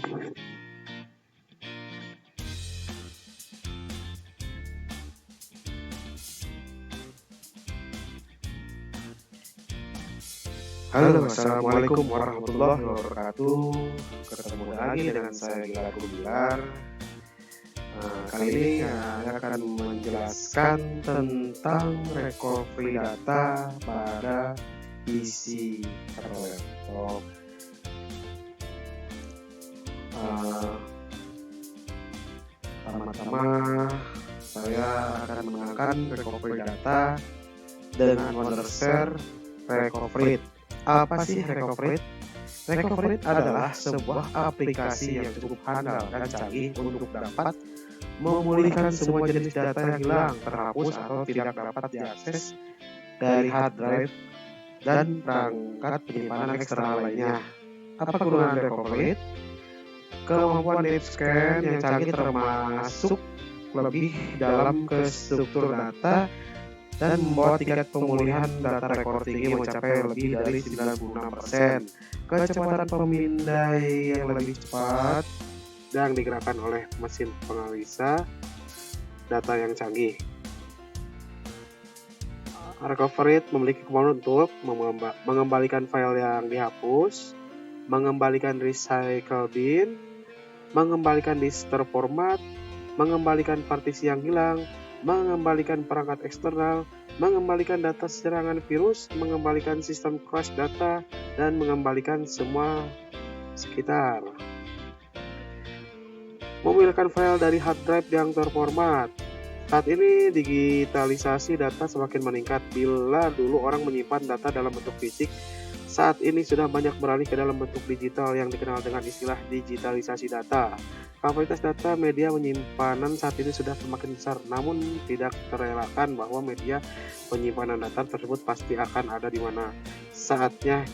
Halo, assalamualaikum warahmatullahi wabarakatuh. Ketemu lagi dengan saya Gilar Gumilar. Kali ini saya akan menjelaskan tentang recovery data pada PC atau laptop. Pertama-tama saya akan menggunakan recovery data dengan Wondershare Recovery. Apa sih Recovery? Recovery adalah sebuah aplikasi yang cukup handal dan canggih untuk dapat memulihkan semua jenis data yang hilang, terhapus atau tidak dapat diakses dari hard drive dan perangkat penyimpanan eksternal lainnya. Apa kegunaan Recovery? Kemampuan deep scan yang canggih termasuk lebih dalam ke struktur data dan membawa tingkat pemulihan data rekor tinggi mencapai lebih dari 96%. Kecepatan pemindai yang lebih cepat dan digerakkan oleh mesin penganalisa data yang canggih. Recovery memiliki kemampuan untuk mengembalikan file yang dihapus, mengembalikan recycle bin, mengembalikan disk terformat, mengembalikan partisi yang hilang, mengembalikan perangkat eksternal, mengembalikan data serangan virus, mengembalikan sistem crash data, dan mengembalikan semua sekitar. Memulihkan file dari hard drive yang terformat. Saat ini digitalisasi data semakin meningkat. Bila dulu orang menyimpan data dalam bentuk fisik, saat ini sudah banyak beralih ke dalam bentuk digital yang dikenal dengan istilah digitalisasi data. Kapasitas data media penyimpanan saat ini sudah semakin besar, namun tidak terelakkan bahwa media penyimpanan data tersebut pasti akan ada di mana saatnya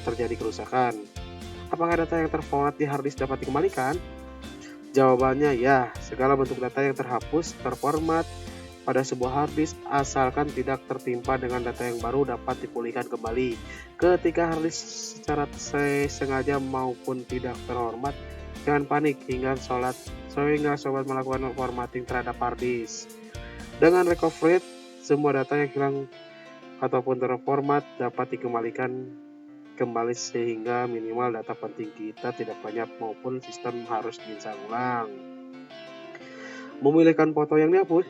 terjadi kerusakan. Apakah data yang terformat di hard disk dapat dikembalikan? Jawabannya ya, segala bentuk data yang terhapus, terformat pada sebuah hard disk asalkan tidak tertimpa dengan data yang baru dapat dipulihkan kembali. Ketika hard disk secara sengaja maupun tidak terhormat, jangan panik hingga sobat melakukan formatting terhadap hard disk. Dengan recovery, semua data yang hilang ataupun terformat dapat dikembalikan kembali sehingga minimal data penting kita tidak banyak maupun sistem harus diinstal ulang. Memulihkan foto yang dihapus.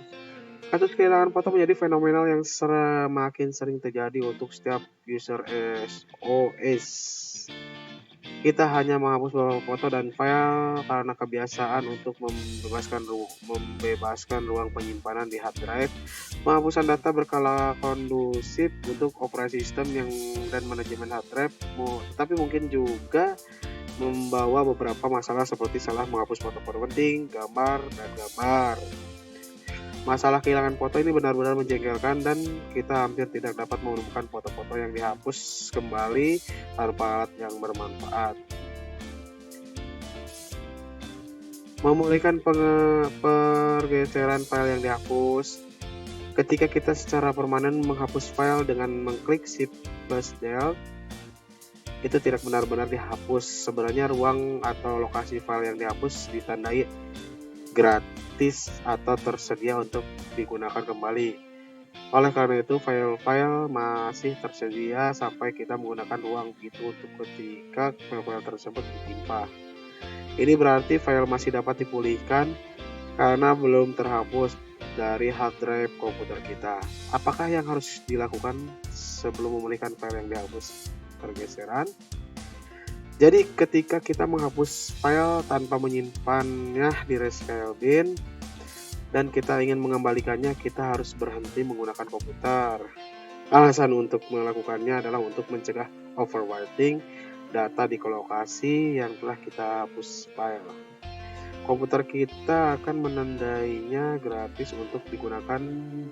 Kasus kehilangan foto menjadi fenomenal yang semakin sering terjadi untuk setiap user OS. Kita hanya menghapus beberapa foto dan file karena kebiasaan untuk membebaskan ruang penyimpanan di hard drive. Penghapusan data berkala kondusif untuk operasi sistem dan manajemen hard drive, tapi mungkin juga membawa beberapa masalah seperti salah menghapus foto-foto penting, gambar, dan gambar. Masalah kehilangan foto ini benar-benar menjengkelkan dan kita hampir tidak dapat menemukan foto-foto yang dihapus kembali tanpa alat yang bermanfaat. Memulihkan pergeseran file yang dihapus. Ketika kita secara permanen menghapus file dengan mengklik Shift plus Delete, itu tidak benar-benar dihapus. Sebenarnya ruang atau lokasi file yang dihapus ditandai gratis atau tersedia untuk digunakan kembali. Oleh karena itu, file-file masih tersedia sampai kita menggunakan ruang itu untuk ketika file-file tersebut ditimpa. Ini berarti file masih dapat dipulihkan karena belum terhapus dari hard drive komputer kita. Apakah yang harus dilakukan sebelum memulihkan file yang dihapus pergeseran? Jadi ketika kita menghapus file tanpa menyimpannya di recycle bin dan kita ingin mengembalikannya, kita harus berhenti menggunakan komputer. Alasan untuk melakukannya adalah untuk mencegah overwriting data di lokasi yang telah kita hapus file. Komputer kita akan menandainya gratis untuk digunakan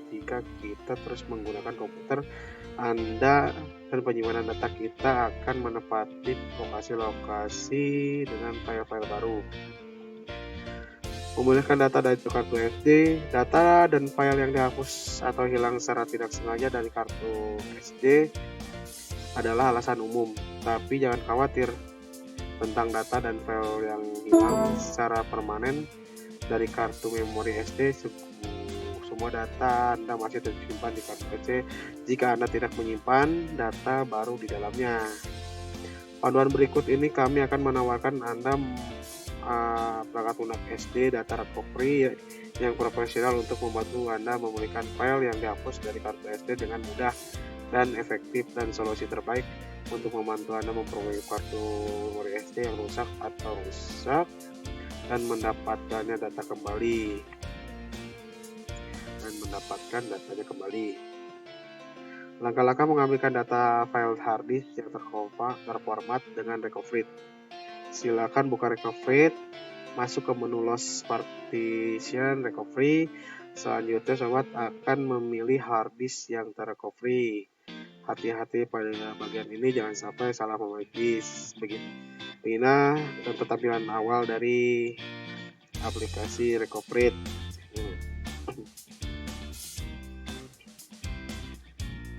jika kita terus menggunakan komputer Anda, dan penyimpanan data kita akan menempati lokasi-lokasi dengan file-file baru. Memulihkan data dari kartu SD. Data dan file yang dihapus atau hilang secara tidak sengaja dari kartu SD adalah alasan umum, tapi jangan khawatir. tentang data dan file yang hilang secara permanen dari kartu memori SD. Semua data Anda masih tersimpan di kartu PC jika Anda tidak menyimpan data baru di dalamnya. Panduan berikut ini kami akan menawarkan Anda perangkat lunak SD data recovery yang profesional untuk membantu Anda memulihkan file yang dihapus dari kartu SD dengan mudah dan efektif, dan solusi terbaik untuk membantu Anda memperbaiki kartu memori SD yang rusak dan mendapatkannya data kembali Langkah-langkah mengambilkan data file hard disk yang terformat dengan recovery. Silakan buka recovery, masuk ke menu Lost Partition Recovery. Selanjutnya sobat akan memilih hard disk yang terrecovery. Hati-hati pada bagian ini, jangan sampai salah memilih disk. Beginilah tampilan awal dari aplikasi recovery.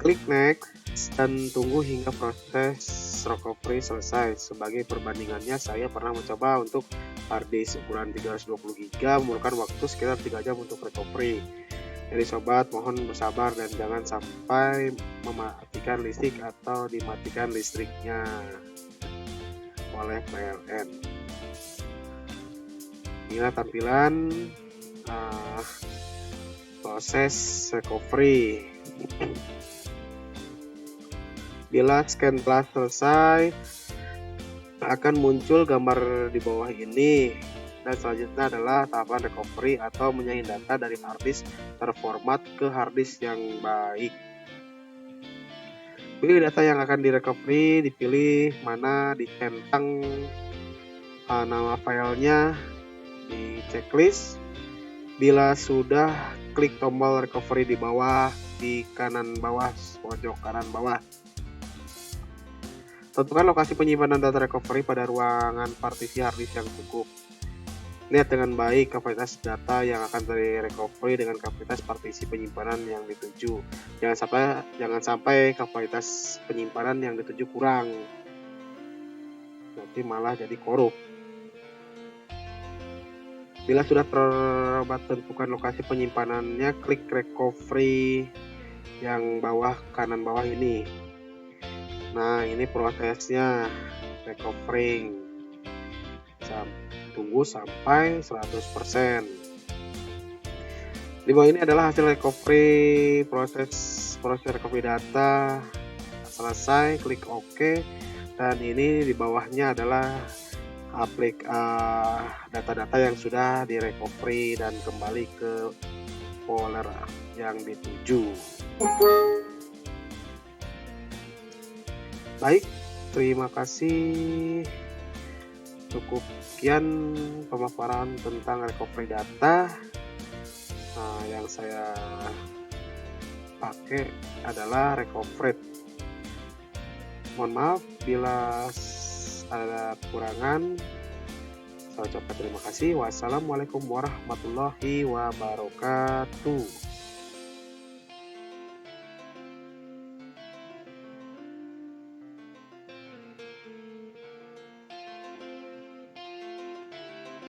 Klik next dan tunggu hingga proses recovery selesai. Sebagai perbandingannya, saya pernah mencoba untuk hard disk ukuran 320 GB memerlukan waktu sekitar 3 jam untuk recovery. Jadi sobat, mohon bersabar dan jangan sampai mematikan listrik atau dimatikan listriknya oleh PLN. Inilah tampilan proses recovery. Bila scan telah selesai, akan muncul gambar di bawah ini, dan selanjutnya adalah tahapan recovery atau menyayang data dari hard disk terformat ke hard disk yang baik. Pilih data yang akan direcovery, dipilih mana, dicentang nama filenya di checklist. Bila sudah, klik tombol recovery di bawah, di kanan bawah, pojok kanan bawah. Tentukan lokasi penyimpanan data recovery pada ruangan partisi hard disk yang cukup. Lihat dengan baik kapasitas data yang akan direcovery dengan kapasitas partisi penyimpanan yang dituju. Jangan sampai kapasitas penyimpanan yang dituju kurang. Nanti malah jadi korup. Bila sudah tentukan lokasi penyimpanannya, klik recovery yang kanan bawah ini. Nah, ini prosesnya recovering. Tunggu sampai 100%. Di bawah ini adalah hasil recovery, proses recovery data selesai, klik OK. Dan ini di bawahnya adalah data-data yang sudah di recovery dan kembali ke folder yang dituju. Baik, terima kasih. Cukup sekian pemaparan tentang recovery data. Yang saya pakai adalah recovery. Mohon maaf bila ada kekurangan. Saya ucapkan terima kasih. Wassalamualaikum warahmatullahi wabarakatuh.